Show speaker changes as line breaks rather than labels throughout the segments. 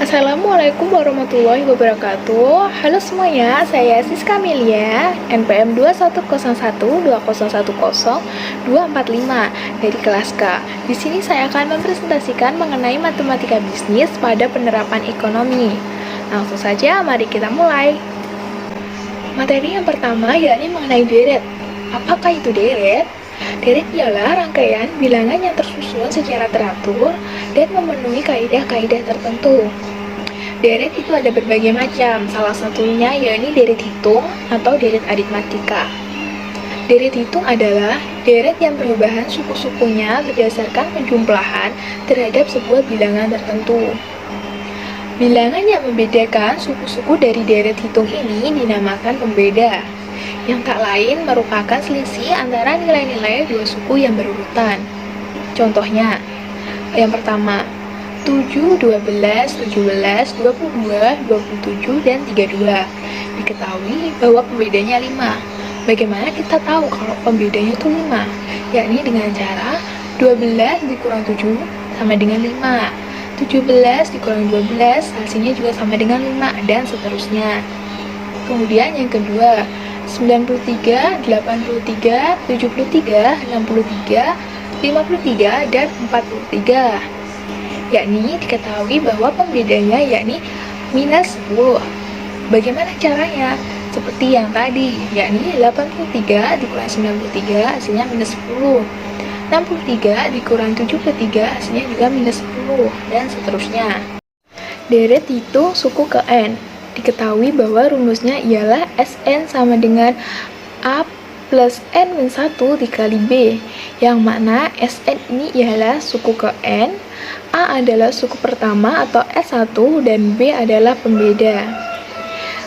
Assalamualaikum warahmatullahi wabarakatuh. Halo semuanya, saya Siska Amelia, NPM 2101201024 dari kelas K. Di sini saya akan mempresentasikan mengenai matematika bisnis pada penerapan ekonomi. Langsung saja, mari kita mulai. Materi yang pertama yakni mengenai deret. Apakah itu deret? Deret ialah rangkaian bilangan yang tersusun secara teratur dan memenuhi kaidah-kaidah tertentu. Deret itu ada berbagai macam, salah satunya yakni deret hitung atau deret aritmatika. Deret hitung adalah deret yang perubahan suku-sukunya berdasarkan penjumlahan terhadap sebuah bilangan tertentu. Bilangan yang membedakan suku-suku dari deret hitung ini dinamakan pembeda, yang tak lain merupakan selisih antara nilai-nilai dua suku yang berurutan. Contohnya, yang pertama, 7, 12, 17, 22, 27, dan 32. Diketahui bahwa pembedanya 5. Bagaimana kita tahu kalau pembedanya itu 5? Yakni dengan cara 12 dikurang 7 sama dengan 5. 17 dikurang 12 hasilnya juga sama dengan 5, dan seterusnya. Kemudian yang kedua, 93, 83, 73, 63, 53, dan 43. Yakni diketahui bahwa pembedanya yakni minus 10. Bagaimana caranya? Seperti yang tadi, yakni 83 dikurang 93 hasilnya minus 10. 63 dikurang 73 hasilnya juga minus 10, dan seterusnya. Deret hitung suku ke N. Diketahui bahwa rumusnya ialah Sn sama dengan A plus N min 1 dikali B, yang mana Sn ini ialah suku ke N, A adalah suku pertama atau S1, dan B adalah pembeda.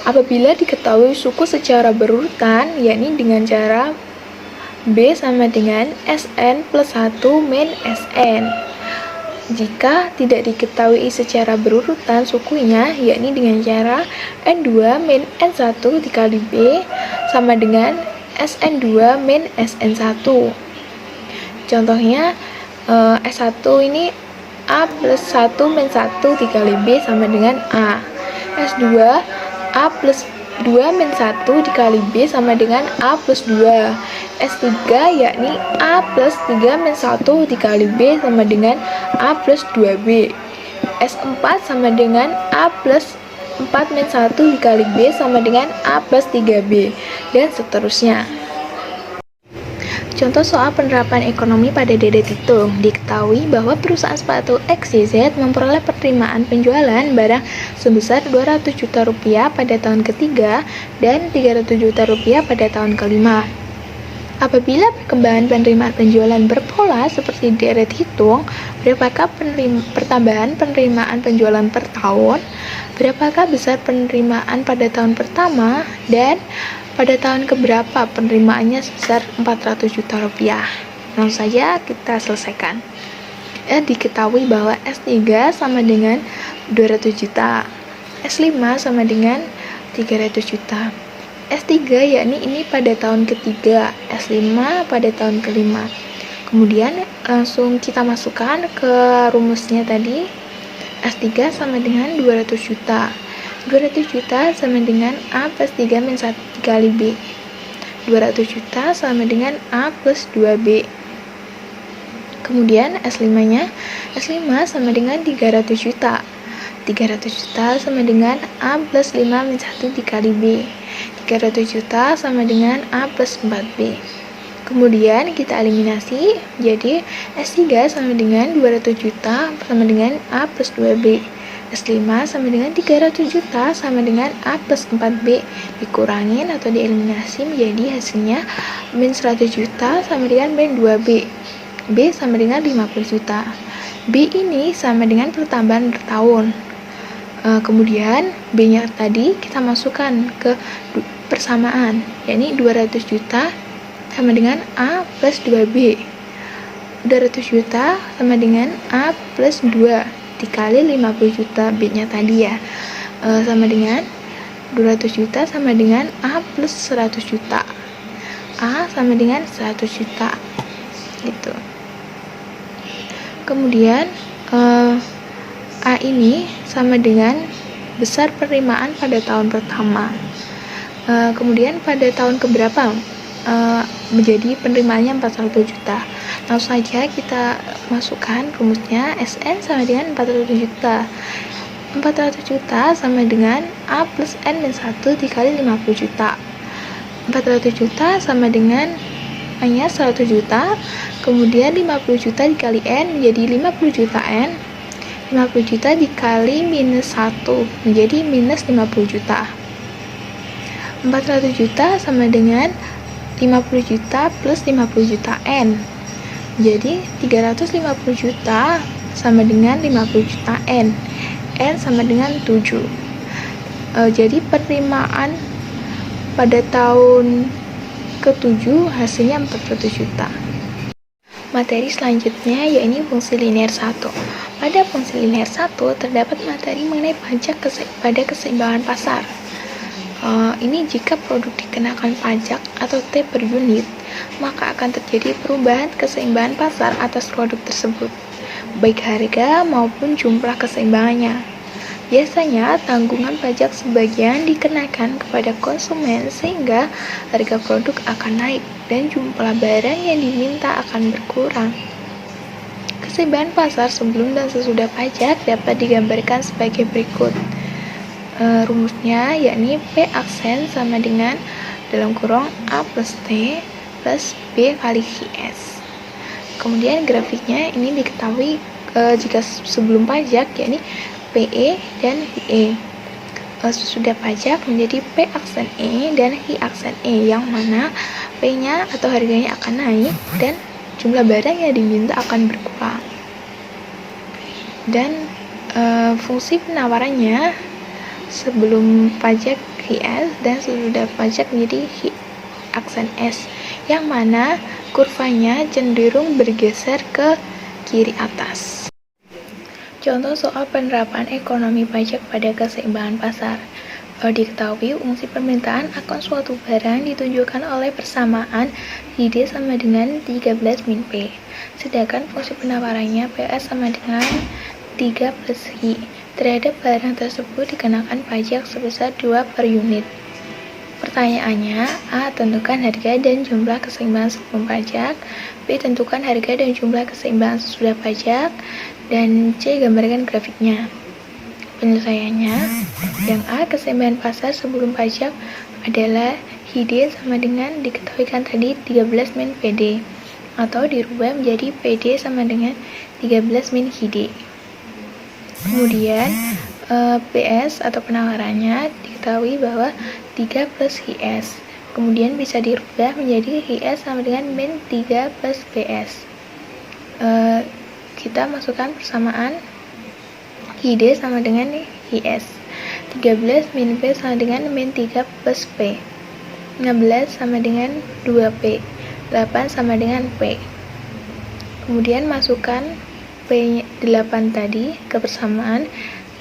Apabila diketahui suku secara berurutan, yakni dengan cara B sama dengan Sn plus 1 min Sn. Jika tidak diketahui secara berurutan sukunya, yakni dengan cara N2 min N1 dikali B sama dengan Sn2 min Sn1. Contohnya, S1 ini A plus 1 min 1 dikali B sama dengan A. S2 A plus 2 min 1 dikali B sama dengan A plus 2. S3 yakni A plus 3 min 1 dikali B sama dengan A plus 2B. S4 sama dengan A plus 4 min 1 dikali B sama dengan A plus 3B, dan seterusnya. Contoh soal penerapan ekonomi pada deret hitung. Diketahui bahwa perusahaan sepatu XYZ memperoleh penerimaan penjualan barang sebesar 200 juta rupiah pada tahun ketiga dan 300 juta rupiah pada tahun kelima. Apabila perkembangan penerimaan penjualan berpola seperti deret hitung, berapakah pertambahan penerimaan penjualan per tahun, berapakah besar penerimaan pada tahun pertama, dan pada tahun keberapa penerimaannya sebesar 400 juta rupiah. Langsung saja kita selesaikan. Diketahui bahwa S3 sama dengan 200 juta, S5 sama dengan 300 juta. S3 yakni ini pada tahun ketiga, S5 pada tahun kelima. Kemudian langsung kita masukkan ke rumusnya tadi. S3 sama dengan 200 juta. 200 juta sama dengan A plus 3 min 1 dikali B. 200 juta sama dengan A plus 2B. Kemudian S5-nya, S5 sama dengan 300 juta. 300 juta sama dengan A plus 5 min 1 dikali B. 300 juta sama dengan A plus 4B. Kemudian kita eliminasi, jadi S3 sama dengan 200 juta sama dengan A plus 2B. S5 sama dengan 300 juta sama dengan A plus 4B. Dikurangin atau dieliminasi menjadi hasilnya min 100 juta sama dengan min 2B. B sama dengan 50 juta. B ini sama dengan pertambahan per tahun. Kemudian B-nya tadi kita masukkan ke persamaan, yakni 200 juta sama dengan A plus 2B. 200 juta sama dengan A plus 2 dikali 50 juta B-nya tadi ya, sama dengan 200 juta sama dengan A plus 100 juta. A sama dengan 100 juta gitu. Kemudian A ini sama dengan besar penerimaan pada tahun pertama. Kemudian pada tahun keberapa menjadi penerimaannya 400 juta. Langsung saja kita masukkan rumusnya. SN sama dengan 400 juta. 400 juta sama dengan A plus N min 1 dikali 50 juta. 400 juta sama dengan hanya 100 juta, kemudian 50 juta dikali N menjadi 50 juta N, 50 juta dikali minus 1 menjadi minus 50 juta. 400 juta sama dengan 50 juta plus 50 juta N, jadi 350 juta sama dengan 50 juta N, N sama dengan 7. Jadi penerimaan pada tahun ke-7 hasilnya 400 juta. Materi selanjutnya yakni fungsi linear 1. Pada fungsi linear 1 terdapat materi mengenai pajak pada keseimbangan pasar. Ini jika produk dikenakan pajak atau T per unit, maka akan terjadi perubahan keseimbangan pasar atas produk tersebut, baik harga maupun jumlah keseimbangannya. Biasanya, tanggungan pajak sebagian dikenakan kepada konsumen sehingga harga produk akan naik dan jumlah barang yang diminta akan berkurang. Keseimbangan pasar sebelum dan sesudah pajak dapat digambarkan sebagai berikut. Rumusnya yakni P aksen sama dengan dalam kurung A plus T plus B kali QS. Kemudian grafiknya ini diketahui jika sebelum pajak yakni PE dan HIE. Sesudah pajak menjadi P aksen E dan HI aksen E, yang mana P-nya atau harganya akan naik dan jumlah barang yang diminta akan berkurang. Dan fungsi penawarannya sebelum pajak HIS dan sesudah pajak menjadi HI aksen S, yang mana kurvanya cenderung bergeser ke kiri atas. Contoh soal penerapan ekonomi pajak pada keseimbangan pasar. Diketahui fungsi permintaan akan suatu barang ditunjukkan oleh persamaan ID sama dengan 13 min P. Sedangkan fungsi penawarannya PS sama dengan 3 plus I. Terhadap barang tersebut dikenakan pajak sebesar 2 per unit. Pertanyaannya, A. Tentukan harga dan jumlah keseimbangan sebelum pajak. B. Tentukan harga dan jumlah keseimbangan sesudah pajak. Dan C. Gambarkan grafiknya. Penyelesaiannya, yang A. Keseimbangan pasar sebelum pajak adalah HD sama dengan diketahuikan tadi 13 min PD, atau dirubah menjadi PD sama dengan 13 min HD. Kemudian PS atau penawarannya diketahui bahwa 3 plus HIS, kemudian bisa dirubah menjadi HIS sama dengan min 3 plus PS. Kita masukkan persamaan ID sama dengan HIS. 13 min P sama dengan min 3 plus P. 16 sama dengan 2P. 8 sama dengan P. Kemudian masukkan P8 tadi ke persamaan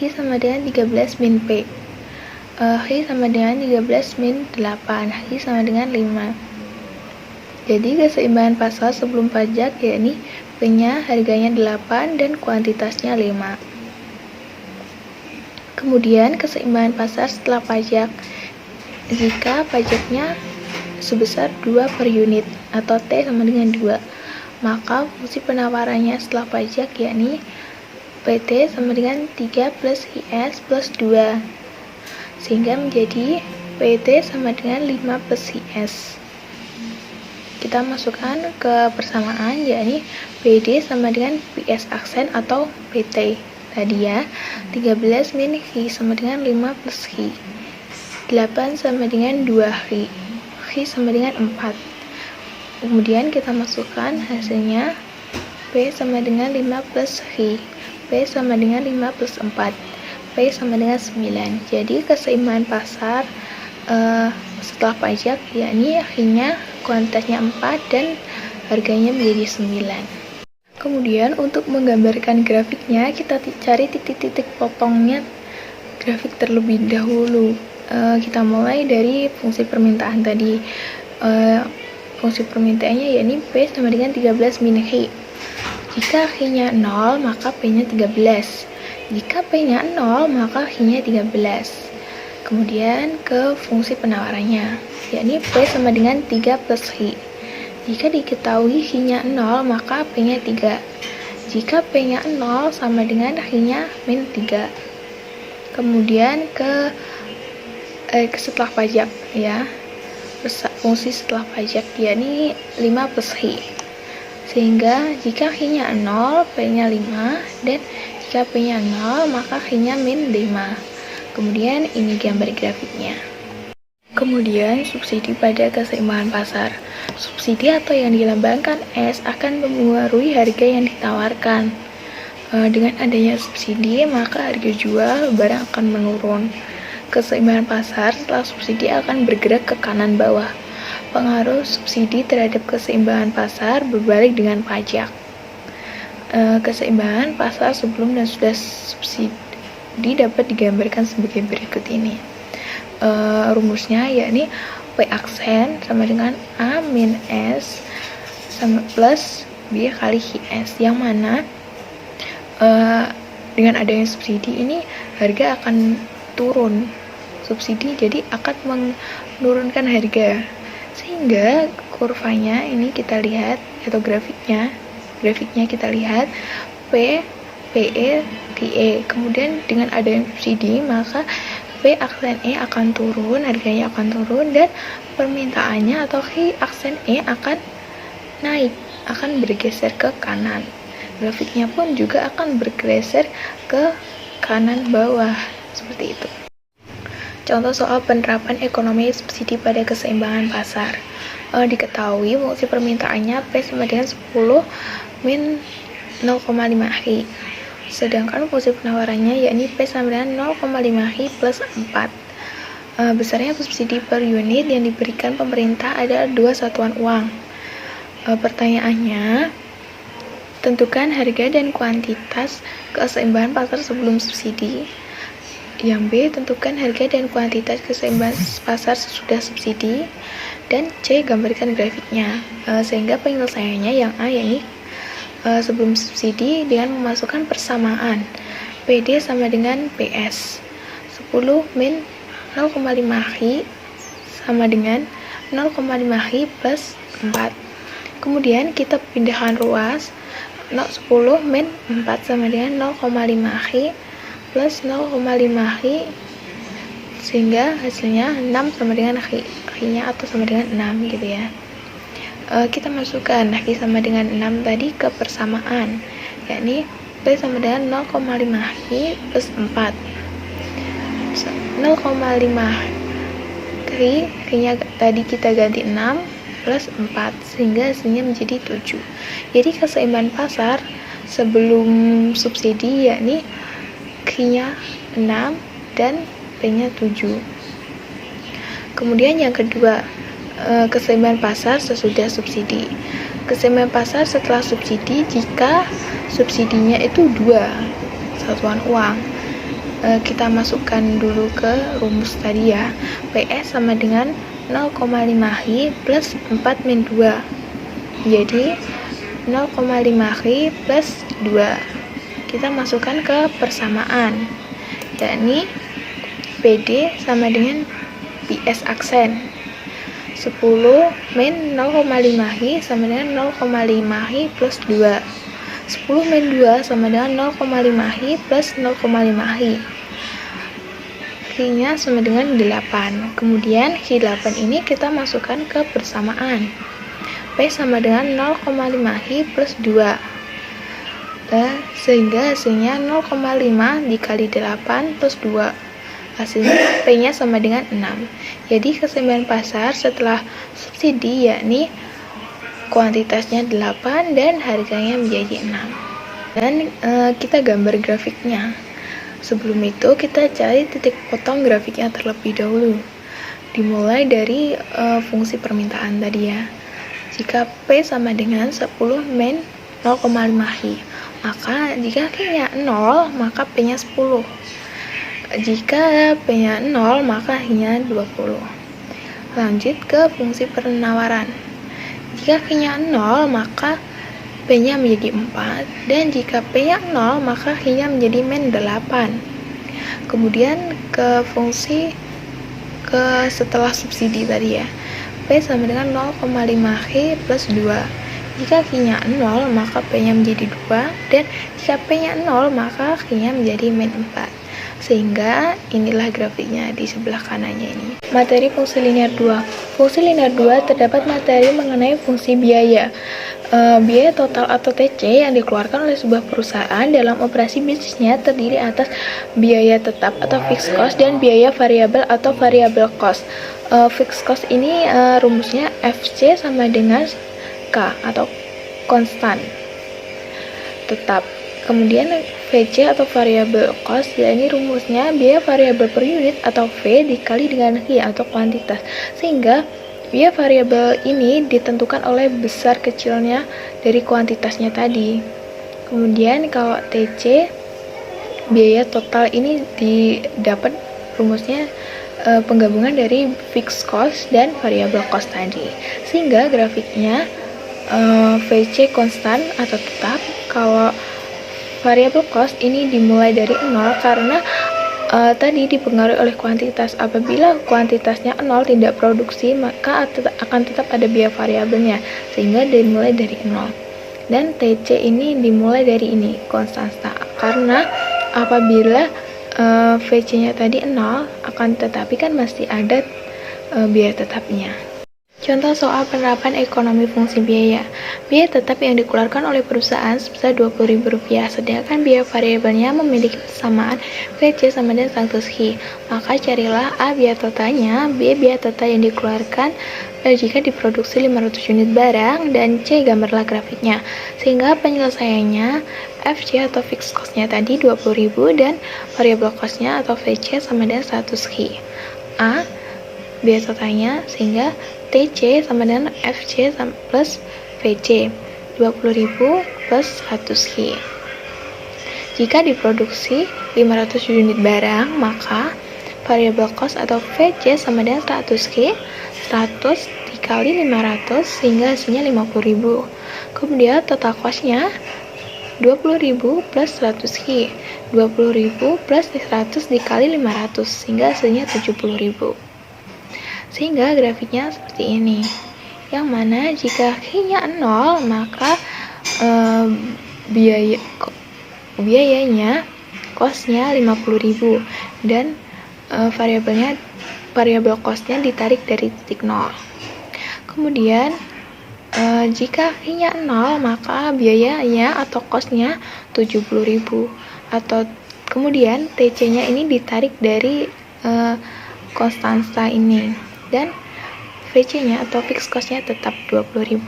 I sama dengan 13 min P. I sama dengan 13 min 8. I sama dengan 5. Jadi keseimbangan pasar sebelum pajak yakni P-nya harganya 8 dan kuantitasnya 5. Kemudian keseimbangan pasar setelah pajak, jika pajaknya sebesar 2 per unit atau T sama dengan 2, maka fungsi penawarannya setelah pajak yakni PT sama dengan 3 plus HIS plus 2, sehingga menjadi PT sama dengan 5 plus HIS. Kita masukkan ke persamaan yakni PD sama dengan PS aksen atau PT tadi ya. 13 min Hi sama dengan 5 plus Hi. 8 sama dengan 2 Hi. Hi sama dengan 4. Kemudian kita masukkan hasilnya P sama dengan 5 plus Hi. P sama dengan 5 plus 4. P sama dengan 9. Jadi keseimbangan pasar setelah pajak yakni Hi-nya kuantitasnya 4 dan harganya menjadi 9. Kemudian untuk menggambarkan grafiknya, kita cari titik-titik potongnya grafik terlebih dahulu. Kita mulai dari fungsi permintaan tadi. Fungsi permintaannya yakni P sama dengan 13 min Hi. Jika Hi-nya 0, maka P-nya 13. Jika P-nya 0, maka Q-nya 13. Kemudian ke fungsi penawarannya, yakni P sama dengan 3 plus Q. Jika diketahui Q-nya 0, maka P-nya 3. Jika P-nya 0 sama dengan Q-nya min 3. Kemudian ke setelah pajak ya, fungsi setelah pajak, yakni 5 plus Q. Sehingga jika Q-nya 0, P-nya 5, dan jika P-nya 0, maka Q-nya min 5. Kemudian ini gambar grafiknya. Kemudian subsidi pada keseimbangan pasar. Subsidi atau yang dilambangkan S akan mempengaruhi harga yang ditawarkan. Dengan adanya subsidi, maka harga jual barang akan menurun. Keseimbangan pasar setelah subsidi akan bergerak ke kanan bawah. Pengaruh subsidi terhadap keseimbangan pasar berbalik dengan pajak. Keseimbangan pasar sebelum dan sudah subsidi dapat digambarkan sebagai berikut ini. Rumusnya yakni P aksen sama dengan A min S sama plus B kali S, yang mana dengan adanya subsidi ini harga akan turun. Subsidi jadi akan menurunkan harga, sehingga kurvanya ini kita lihat, atau grafiknya kita lihat P, PE, TE. Kemudian dengan adanya subsidi, maka P aksen E akan turun, harganya akan turun, dan permintaannya atau Q aksen E akan naik, akan bergeser ke kanan. Grafiknya pun juga akan bergeser ke kanan bawah, seperti itu. Contoh soal penerapan ekonomi subsidi pada keseimbangan pasar. Diketahui fungsi permintaannya P sama dengan 10 min 0,5 Q. Sedangkan fungsi penawarannya yakni P sama dengan 0,5 Q plus 4. Besarnya subsidi per unit yang diberikan pemerintah adalah 2 satuan uang. Pertanyaannya, tentukan harga dan kuantitas keseimbangan pasar sebelum subsidi. Yang B, tentukan harga dan kuantitas keseimbangan pasar sesudah subsidi. Dan C, gambarkan grafiknya. Sehingga penyelesaiannya yang A yakni sebelum subsidi dengan memasukkan persamaan PD sama dengan PS. 10 min 0,5 Q sama dengan 0,5 Q plus 4. Kemudian kita pindahkan ruas, 10 min 4 sama dengan 0,5 Q plus 0,5 Q, sehingga hasilnya 6 sama dengan Q nya atau sama dengan 6 gitu ya. Kita masukkan Q sama dengan 6 tadi ke persamaan, yakni P sama dengan 0,5 Q plus 4. 0,5 Q nya tadi kita ganti 6 plus 4, sehingga hasilnya menjadi 7. Jadi keseimbangan pasar sebelum subsidi yakni Q-nya 6 dan P-nya 7. Kemudian yang kedua, keseimbangan pasar sesudah subsidi. Keseimbangan pasar setelah subsidi jika subsidinya itu 2 satuan uang. Kita masukkan dulu ke rumus tadi ya. PS sama dengan 0,5 Q plus 4 min 2. Jadi 0,5 Q plus 2. Kita masukkan ke persamaan, yakni PD sama dengan PS aksen. 10 min 0,5 Q sama dengan 0,5 Q plus 2. 10 min 2 sama dengan 0,5 Q plus 0,5 Q. Q-nya sama dengan 8. Kemudian Q8 ini kita masukkan ke persamaan. P sama dengan 0,5 Q plus 2. Sehingga hasilnya 0,5 dikali 8 plus 2. Hasilnya P-nya sama dengan 6. Jadi keseimbangan pasar setelah subsidi yakni kuantitasnya 8 dan harganya menjadi 6. Dan kita gambar grafiknya. Sebelum itu kita cari titik potong grafiknya terlebih dahulu. Dimulai dari fungsi permintaan tadi ya. Jika P sama dengan 10 min 0,5 Q, maka jika Q-nya 0, maka P-nya 10. Jika P-nya 0, maka Q-nya 20. Lanjut ke fungsi penawaran. Jika Q-nya 0, maka P-nya menjadi 4, dan jika P-nya 0, maka H-nya menjadi min 8. Kemudian ke fungsi setelah subsidi tadi ya, P sama dengan 0,5H plus 2. Jika H-nya 0, maka P-nya menjadi 2, dan jika P-nya 0, maka H-nya menjadi min 4. Sehingga inilah grafiknya di sebelah kanannya ini. Materi fungsi linear 2. Fungsi linear 2 terdapat materi mengenai fungsi biaya. Biaya total atau TC yang dikeluarkan oleh sebuah perusahaan dalam operasi bisnisnya terdiri atas biaya tetap atau fixed cost dan biaya variabel atau variable cost. Fixed cost ini rumusnya FC sama dengan K atau konstan tetap. Kemudian VC atau variable cost, ya ini rumusnya biaya variabel per unit atau V dikali dengan H atau kuantitas. Sehingga biaya variabel ini ditentukan oleh besar kecilnya dari kuantitasnya tadi. Kemudian kalau TC, biaya total ini didapat rumusnya penggabungan dari fixed cost dan variable cost tadi. Sehingga grafiknya VC konstan atau tetap, kalau variable cost ini dimulai dari 0 karena tadi dipengaruhi oleh kuantitas. Apabila kuantitasnya 0 tidak produksi, maka akan tetap ada biaya variabelnya, sehingga dimulai dari 0. Dan TC ini dimulai dari ini, konstanta, karena apabila VC-nya tadi 0, akan tetapi kan masih ada biaya tetapnya. Contoh soal penerapan ekonomi fungsi biaya. Biaya tetap yang dikeluarkan oleh perusahaan sebesar Rp20.000, sedangkan biaya variabelnya memiliki persamaan VC sama dengan 100H. Maka carilah A biaya totalnya, B biaya total yang dikeluarkan jika diproduksi 500 unit barang, dan C gambarlah grafiknya. Sehingga penyelesaiannya FC atau fixed cost-nya tadi 20.000 dan variable cost-nya atau VC sama dengan 100H. A biaya totalnya, sehingga TC sama dengan FC plus VC 20.000 plus 100H. Jika diproduksi 500 unit barang, maka variable cost atau VC sama dengan 100H, 100 dikali 500 sehingga hasilnya 50.000. Kemudian total cost-nya 20.000 plus 100H, 20.000 plus 100 dikali 500 sehingga hasilnya 70.000. Sehingga grafiknya seperti ini, yang mana jika H-nya 0, maka biayanya cost-nya 50.000 dan variabel cost-nya ditarik dari titik 0. Kemudian jika H-nya 0, maka biayanya atau cost-nya 70.000, atau kemudian TC-nya ini ditarik dari konstanta ini, dan VC-nya atau fixed cost-nya tetap 20.000.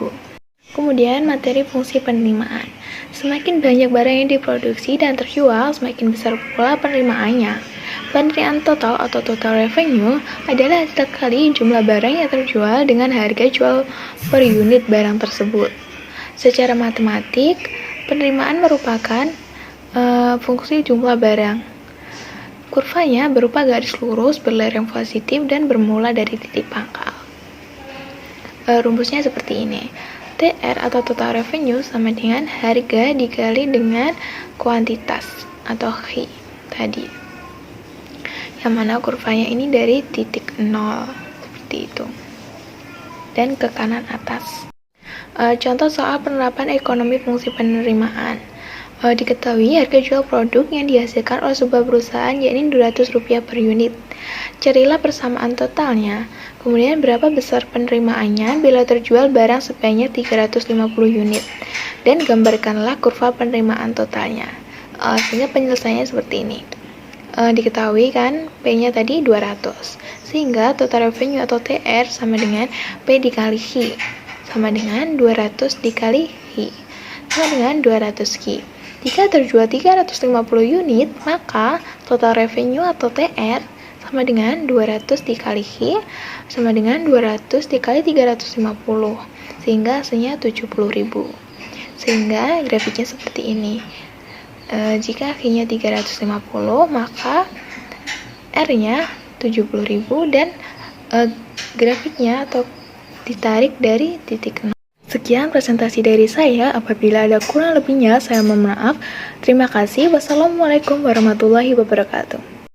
Kemudian materi fungsi penerimaan. Semakin banyak barang yang diproduksi dan terjual, semakin besar pula penerimaannya. Penerimaan total atau total revenue adalah hasil kali jumlah barang yang terjual dengan harga jual per unit barang tersebut. Secara matematik, penerimaan merupakan fungsi jumlah barang. Kurvanya berupa garis lurus berlereng positif dan bermula dari titik pangkal. Rumusnya seperti ini. TR atau total revenue sama dengan harga dikali dengan kuantitas atau H tadi. Yang mana kurvanya ini dari titik 0 seperti itu. Dan ke kanan atas. Contoh soal penerapan ekonomi fungsi penerimaan. Diketahui harga jual produk yang dihasilkan oleh sebuah perusahaan yakni Rp200 per unit. Carilah persamaan totalnya. Kemudian berapa besar penerimaannya bila terjual barang sebanyak 350 unit. Dan gambarkanlah kurva penerimaan totalnya. Sehingga penyelesaiannya seperti ini. Diketahui kan P-nya tadi 200. Sehingga total revenue atau TR sama dengan P dikali H. Sama dengan 200 dikali H. Sama dengan 200H. Jika terjual 350 unit, maka total revenue atau TR sama dengan 200 dikali H sama dengan 200 dikali 350, sehingga hasilnya 70.000. Sehingga grafiknya seperti ini. Jika H-nya 350, maka R-nya 70.000 dan grafiknya atau ditarik dari titik 0. Sekian presentasi dari saya. Apabila ada kurang lebihnya, saya mohon maaf. Terima kasih. Wassalamualaikum warahmatullahi wabarakatuh.